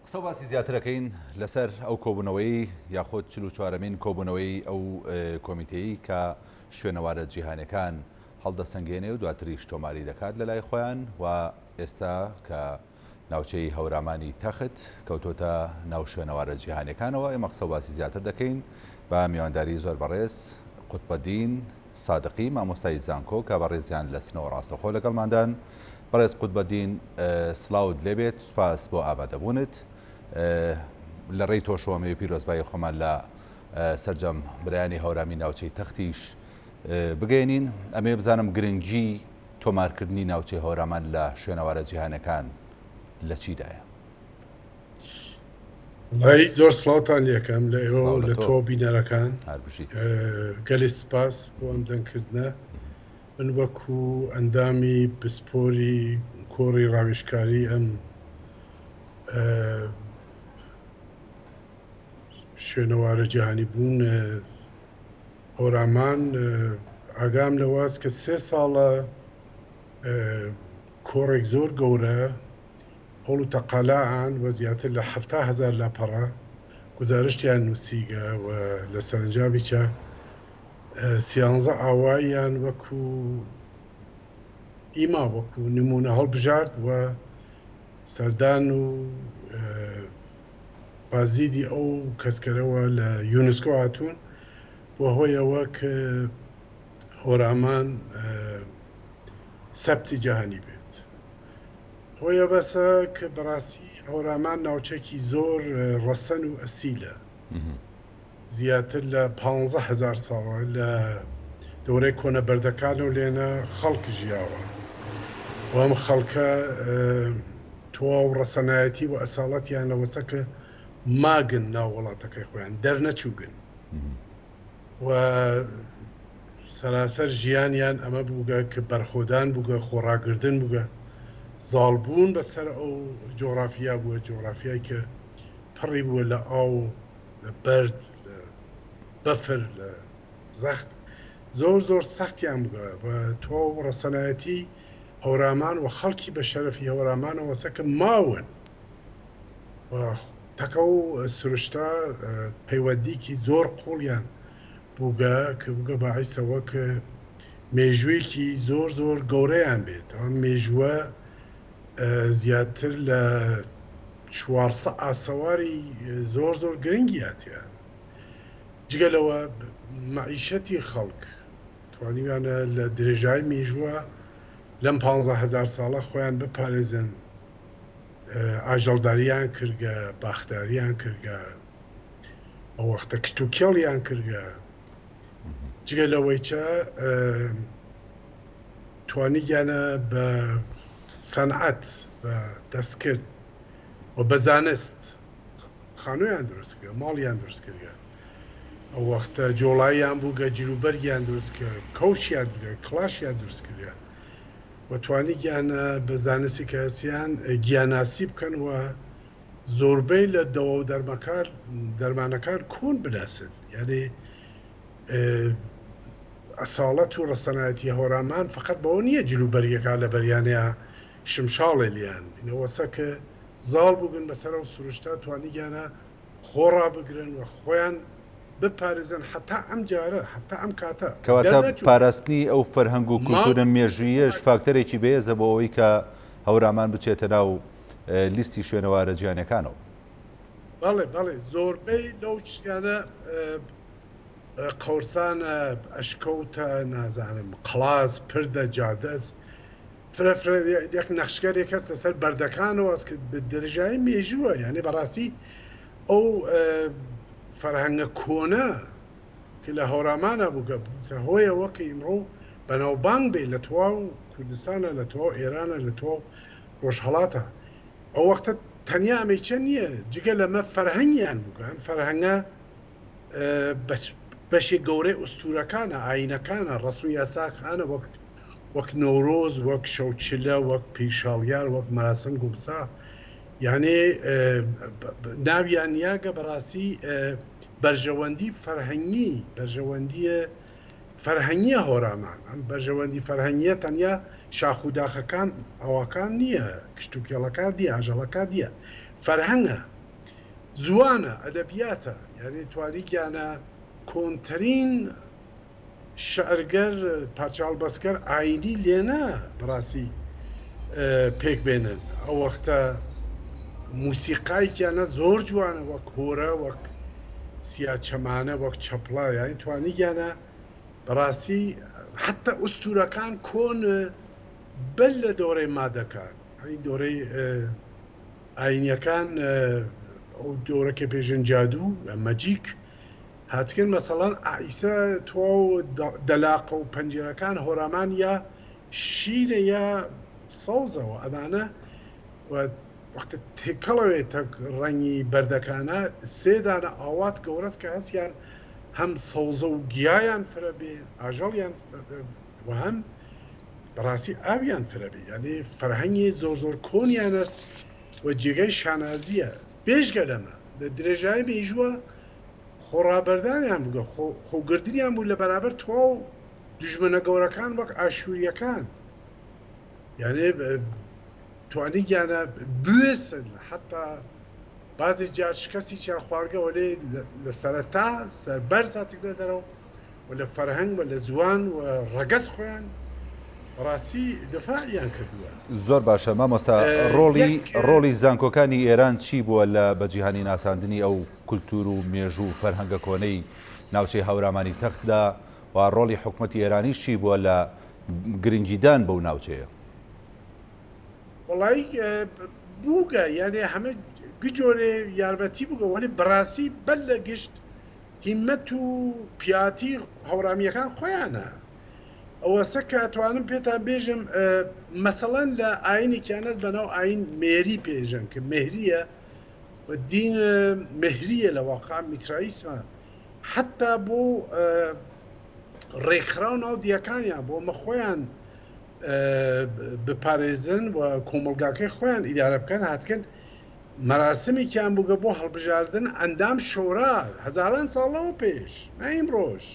قسە باسی زیاترەکەین لەسەر ئەو کۆبوونەوەی یاخۆت 44مین کۆبوونەوەی ئەو کۆمیتەی کە شوێنەوارە جیهانیەکان هەڵدەسەنگێنێ و دواتریش تۆماری دەکات لە لای خۆیان و ئێستا کە ناوچەی هەورامانی تەخت کەوتۆتە ناو شوێنەوارە جیهانیەکانەوە ئێمە قسە باسی زیاتر دەکەین بە میوانداری زۆر بەڕێز قوتبەدین سادقی مامۆستای زانکۆ کە بەڕێزیان لە سنەوە ڕاستەخۆ لەگەڵماندان. بەڕێز قوتبەدین سلااوت لێبێت، سوپاس بۆ ئامادەبوونت لە ڕێی تۆشەوەمەوەی پیرۆزبایی خۆمان لە سەرجەم برایانی هەورامی ناوچەی تەختیش بگەێنین. ئەمێ بزانم گرنگی تۆمارکردنی ناوچەی هەورامان لە شوێنەوارە جیهانەکان لە چیدایە؟ وڵی زۆر سڵاوتان یەکەم لە ئێوە لە تۆ بینەرەکان گەلی سپاس بۆ ئەم دەنگکردنە. من وەکو ئەندامی پسپۆری کۆڕی ڕاوێژکاری ئەم شوێنەوارە جیهانی بوون هەورامان ئاگام لەواز کە 3 ساڵە کۆڕێک زۆر گەورە هەوڵ و تەقالەعان و زیاتر لە 7,000 لاپەڕە گزارشتیان نووسیگە و لە سەرنجامیچە 13 ئاواییان وەکو ئیما وەکو نمونە هەڵبژارد و سەردان و بازیدی ئەو کەسکەرەوە لە یونسکۆ هاتوون بۆ هۆیەوە کە هەورامان سەبتی جیهانی بێت. هۆیە بەسە کە بەڕاستی هەورامان ناوچێکی زۆر ڕەسەن و ئەسیلە، زیاتر لە 15,000 ساڵە لە دەورەی کۆنە بەردەکان و لێنە خەڵک ژیاوە و ئەم خەڵکە تۆوا و ڕەسەنایەتی و ئەساڵەتیان لەوەسە کە ماگن ناو وڵاتەکەی خۆیان دەرنەچووگن و سەراسەر ژیانیان ئەمە بووگە کە بەرخۆدان بووگە، خۆڕاگردن بووگە، زاڵبوون بەسەر ئەو جۆغرافیا بووە، جۆغرافیای کە پڕی بووە لە ئاو، لە بەرد، لە بەفر، لە زەخت، زۆر زۆر سەختیان بووگە بە تۆ و ڕەسەنایەتی هەورامان و خەڵکی بە شەرەفی هەورامانەوەسە کە ماون تەکە و سروشتا پەیوەندیکی زۆر قوڵیان بووگە کە بووگە باعیسەوە کە مێژوویەکی زۆر زۆر گەورەیان بێت. ئەم مێژووە زیاتر لە 400 ئاسەواری زۆر زۆر گرنگی هاتیە. جگەلەوە مەعیشەتی خەڵک توانیویانە لە درێژای مێژووە لەم 15,000 ساڵە خۆیان بپارێزن، ئاژەڵداریان کردگە، باخداریان کردگە، ئەو وەختە کشتوکێڵیان کردگە. جگەلەوەی چە توانیگیانە بە سەنعەت، بە دەستکرد و بە زانست خانوویان دروست کرد، ماڵیان دروست کردگە. ئەو وەختە جۆڵاییان بووگە، جیروبەرگیان دروست کرد، کەوشیان بووگە، کڵاشیان دروست کردگە و توانیگیانە بە زانستی کە هەسیان گیاناسی بکەن و زۆربەی لە دەوا و دەرمانەکان کۆن بناسن. یعنی ئەساڵەت و ڕەسەنایەتی هەورامان فقط بەوە نییە جلوبەرگەکان لە بەریانەیە شمشاڵێ لیان ئینەوەسە کە زاڵ بووگن بەسەر و سروشتا توانیگیانە خۆڕا بگرن و خۆیان بپارێزن حتا ئەم جارە، حتا ئەم کاتە. کەواتە پاراستنی ئەو فەرهەنگ و کولتورە مێژوویەش فاکتەرێکی بەهێزە بۆ ئەوەی کە هەورامان بچێتە ناو لیستی شوێنەوارە جیهانیەکانەوە. بەڵێ بەڵێ زۆربەی لەو شتیانە قەورسانە، ئەشکەوتە، نازانم قڵاز، پردە، جادەس، فرەفرەیەک نەخشگەرێک هەست لەسەر بەردەکانەوە کە دەرەژایی مێژووە. یعنی بەڕاستی ئەو فەرهەنگە کۆنە کە لە هەورامانە بووگە هۆیەوە کە ئیمڕۆ بەناوبانگ بێ لە تەواو کوردستانە، لە تەواو ئێرانە، لە تەواو ڕۆژهەڵاتە. ئەو وەختە تەنیا ئەمەیچە نییە، جگە لەمە فەرهەنگیان بووگە. ئەم فەرهەنگە بەشێک گەورەی ئوستورەکانە، ئاینەکانە، ڕەسم و یاساکانە، وەک نەورۆز، وەک شەوچلە، وەک پیشاڵیار، وەک مەراسم گومسا. یعنی ناویان یاگە بەڕاستی بەرژەوەندی فەرهەنگی، بەرژەوەندیە فەرهەنگیە هەورامان. ئەم بەرژەوەندی فەرهەنگیە تەنیا شاخ و داخەکان ئەوەکان نییە، کشتوکێڵەکان دیە، ئاژەڵەکان دیە، فەرهەنگە. زوانە ئەدەبیاتە یعنی توانی گیانە کۆنترین شعرگەر پارچال بەسکەر ئاینی لێنە بەڕاستی پێک بێنن ئەو وەختە موسیقایکیانە زۆر جوانە وەک هۆرە وەک سیاچەمانە وەک چەپڵە یانی توانی گیانە بەڕاستی حتا ئوستورەکان کۆن بەل لە دۆڕەی مادەکان ئەی دۆرەی ئاینیەکان ئەو دۆرەکە پێژن جادوو مەجیک هاتکن مەسەڵەن ئایسە تۆ دەلاقە و پەنجێرەکان هۆرامان یا شیرە یا سەوزەوە ئەمانە وەختە تێکەڵەوێتە ڕەنگی بەردەکانە سێدانە ئاوات گەورەس کە هەستیان هەم سەوزە و گیایان فرە بێ ئاژەڵیان و هەم بەڕاستی ئاویان فرە بێ یعنی فەرهەنگی زۆر زۆر کۆنیان است و جێگەی شانازیە بێژگە لەمە لە درێژای مێژووە خۆڕابەردانیان بگە خۆگردریان بوو لە بەرابەر تۆ و دوژمنە گەورەکان وەک ئاشووریەکان یعنی توانی گیانە بوێسن حتا بازی جار شکەسی چیان خواردگەوە لێ لە سەرەتا سەربەر ساتێک لە دەرەوە و لە فەرهەنگ و لە زوان و ڕەگەز خۆیان ڕاستی دفاعیان کردووە. زۆر باشە مامۆستا ڕۆڵی زانکۆکانی ئێران چی بووە لە بەجیهانی ناساندنی ئەو کولتور و مێژوو و فەرهەنگە کۆنەی ناوچەی هەورامانی تەختدا و ڕۆڵی حکوومەتی ئێرانیش چی بووە لە گرنگیدان بەو ناوچەیە؟ وڵی بووگە یعنی هەمە گجۆرێ یارمەتی بووگە وەلی بەڕاستی بەل لە گشت هیممەت و پیاتی هەورامیەکان خۆیانە ئەوە سە کە توانم پێتان بێژم مەسەڵەن لە ئاینێکیانەت بەناو ئاین مێری پێژن کە مهریە و دین مهریە لە واقع میترائیسمە حتا بۆ ڕێکخراو ناو دیەکانیان بۆ مە خۆیان بپارێزن و کۆمەلگاکەی خۆیان ئیدارە بکەن هاتکن مەراسمێکیان بووگە بۆ هەڵبژاردن ئەندام شۆرا هەزاران ساڵەوە پێش نایم ڕۆژ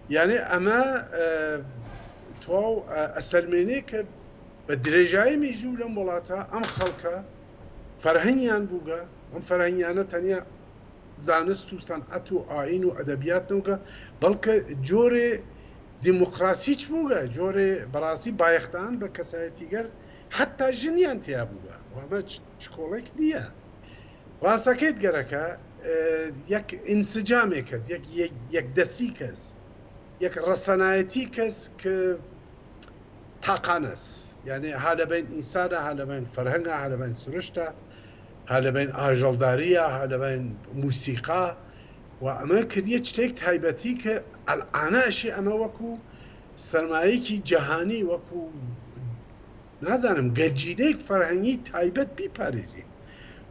یعنی ئەمە تۆ ئەسەلمێنێ کە بە درێژایی مێژوو لەم وڵاتە ئەم خەڵکە فەرهەنگیان بووگە ئەم فەرهەنگیانە تەنیا زانست و سەنعەت و ئاین و ئەدەبیات نەوگە بەڵکە جۆرێ دیموقراسیچ بووگە جۆرێ بەڕاستی بایەختان بە کەسایەتیگەر حتا ژنیان تیا بووگە وەمە چکۆڵێک نییە ڕاستەکەیت گەرەکە یەک ئینسجامێک کەس یەک دەستی کەس یەک ڕەسەنایەتی کەس کە تاقانەس یعنی ها لەبین ئینسانە ها لەبین فەرهەنگە ها لەبین سروشتە ها لەبین ئاژەڵداریە ها لەبین موسیقا و ئەمە کردیە شتێک تایبەتی کە ئەلعانەشی ئەمە وەکو سەرمایەکی جەهانی وەکو نازانم گەنجینەیەک فەرهەنگی تایبەت بیپارێزی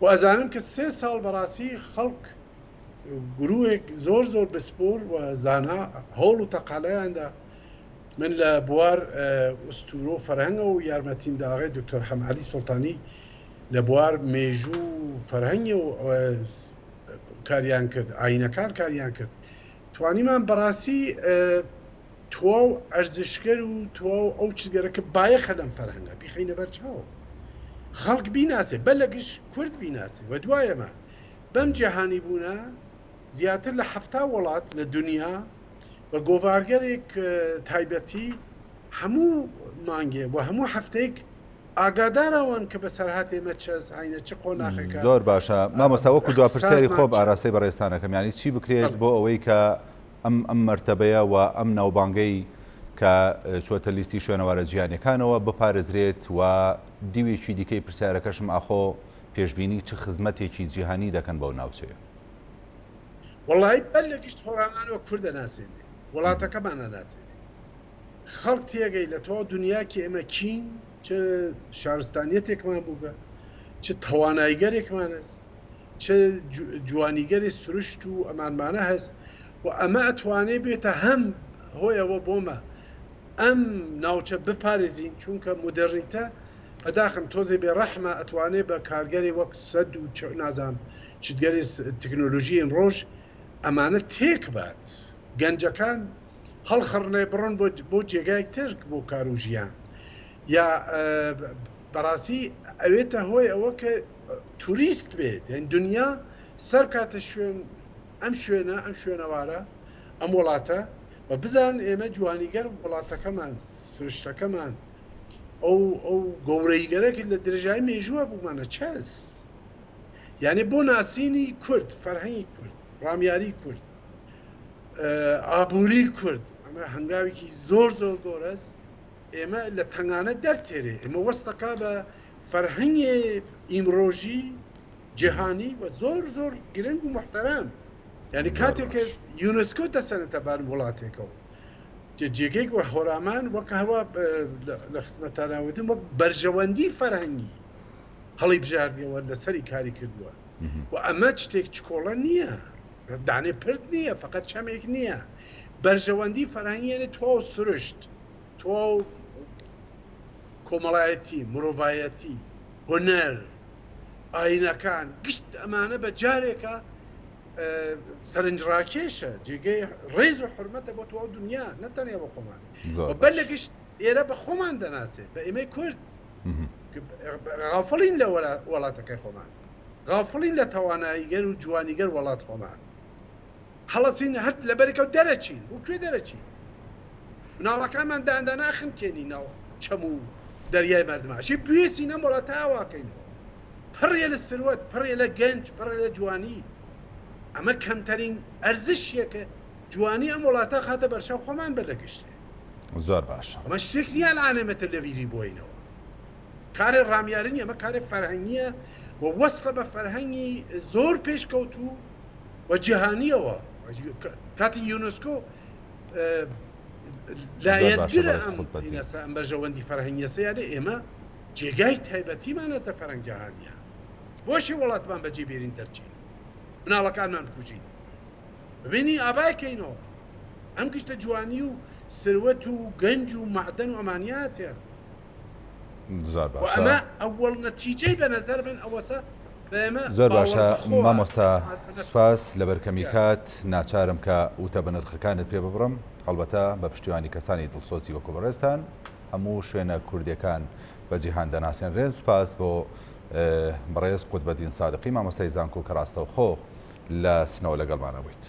و ئەزانم کە 3 ساڵ بەڕاستی خەڵک گروهێک زۆر زۆر بسپۆر و زانا هەوڵ و تەقالەیاندا من لە بوار ئوستورۆ فەرهەنگە و یارمەتیم داغی دکتۆر حەمعەلی سوڵتانی لە بوار مێژوو فەرهەنگی و کاریان کرد ئاینەکان کاریان کرد توانیمان بەڕاستی تۆ و ئەرزشگەر و تۆ ئەو چگەرەکە بایەخە لەم فەرهەنگە بیخەینە بەرچاوە خەڵک بیناسێ بە لە گشت کورد بیناسێ و دوایەمە بەم جیهانی بوونە زیاتر لە 70 وڵات لە دنیا بە گۆڤارگەرێک تایبەتی هەموو مانگێ و هەموو هەفتەیەک ئاگادارەوەن کە بە سەرهاتێ مەچەس هاینە چ قۆناغێکە زۆر باشە مامۆستا وەکو دوپرسیاری خۆ ئاراستەی بەڕێستانەکەم یانی چی بکرێت بۆ ئەوەی کە ئەم مەرتەبەیە و ئەم ناوبانگەی کە چۆتە لیستی شوێنەوارە جیهانیەکانەوە بپارێزرێت و دیوێکی دیکەی پرسیارەکەشم ئاخۆ پێشبینی چ خزمەتێکی جیهانی دەکەن بەو ناوچەیە وڵی بەر لە گشت هۆراغانەوە کوردە ناسێنێ وڵاتەکەمانە ناسێنێ خەڵک تێگەی لە تۆ دنیاکی ئێمە کین چ شارستانیەتێکمان بووگە چ توانایگەرێکمان هەست چ جوانیگەری سروشت و ئەمانمانە هەست و ئەمە ئەتوانێ بێتە هەم هۆیەوە بۆمە ئەم ناوچە بپارێزین چونکە مدرنیتە بەداخم تۆزێ بێ ڕەحمە ئەتوانێ بە کارگەری وەک سەد و نازام چگەری تەکنۆلۆژیین ڕۆژ ئەمانە تێک بات گەنجەکان هەڵخڕنێ بڕۆن بۆ جێگایك تر بۆ کار و ژیان یا بەڕاستی ئەوێتە هۆی ئەوە کە توریست بێت یان دنیا سەر کاتە شوێن ئەم شوێنە ئەم شوێنەوارە ئەم وڵاتە و بزان ئێمە جوانیگەر وڵاتەکەمان سروشتەکەمان ئەو گەورەیگەرەێکی لە درێژایی مێژووە بوومانە چەس یعنی بۆ ناسینی کورد فەرهەنگی کورد ڕامیاری کورد ئابووری کورد ئەمە هەنگاوێکی زۆر زۆر گۆرەست ئێمە لە تەنگانە دەرتێرێ ئێمە وەستەکە بە فەرهەنگی ئیمڕۆژی جیهانی و زۆر زۆر گرنگ و محتەرام یعنی کاتێک یونسکۆ دەسەنێتە بار وڵاتێکەوە جێگەیەک وە هۆرامان وەک هەوا لە خزمەتاناوتم وەک بەرژەوەندی فەرهەنگی هەڵی بژاردیەوە لەسەری کاری کردووە و ئەمە شتێک چکۆڵە نییە دانێ پرد نییە فقط چەمێک نییە بەرژەوەندی فەرهەنگیێنێ تۆ سروشت تۆ کۆمەڵایەتی مرۆڤایەتی هونەر ئاینەکان گشت ئەمانە بە جارێکە سەرنجڕاکێشە جێگەی ڕێز و حرمەتە بۆ تۆ دنیا نەتەنیا بە خۆمان بەر لە گشت ئێرە بە خۆمان دەناسێت بە ئێمەی کورد غافڵین لە وڵاتەکەی خۆمان غافڵین لە تواناییگەر و جوانیگەر وڵات خۆمان هەڵەچین هەر لەبەرێکەوە دەرەچین و کوێ دەرەچین مناڵەکانمان داندا ناخن کێنینەوە چەم و دەریای مردماشی بوێسین ئەم وڵاتە ئاواکەینەوە پڕێ لە سروەت پڕێ لە گەنج پڕێ لە جوانی ئەمە کەمترین ئەرزشیەکە جوانی ئەم وڵاتە خاتە بەرشاو خۆمان بەردەگەشتێ زۆر باشە ئەمە شتێک زیان ئانەمەتە لە بیری بۆینەوە کارێ ڕامیارنی ئەمە کارێ فەرهەنگیە و وەسڵە بە فەرهەنگی زۆر پێشکەوتوو و جیهانیەوە کاتی یونسکۆ لایەتگرە ئەم بەرژەوەندی فەرهەنگیە سەیانێ ئێمە جێگای تایبەتیمانە فەرهەنگ جیهانیە بۆشی وڵاتمان بەجێ بێرین دەرچین مناڵەکانمان بکوژین ببینی ئابایکەینەوە ئەم گشتە جوانی و سروەت و گەنج و معدەن و ئەمانیاتە ئەمە ئەوەڵ نەتیجەی بە نەزەر بن ئەوەسە زۆر باشە مامۆستا سوپاس لە بەرکەمی کات ناچارم کە وتە بە نرخەکانت پێ ببڕم هەڵبەتە بە پشتیوانی کەسانی دڵسۆزی وەکو بەڕێستان هەموو شوێنە کوردیەکان بە جیهان دەناسێنرێن سوپاس بۆ بەڕێز قوتبەدین سادقی مامۆستای زانکۆ کە ڕاستەوخۆ لە سنەوە لەگەڵمانە بوویت.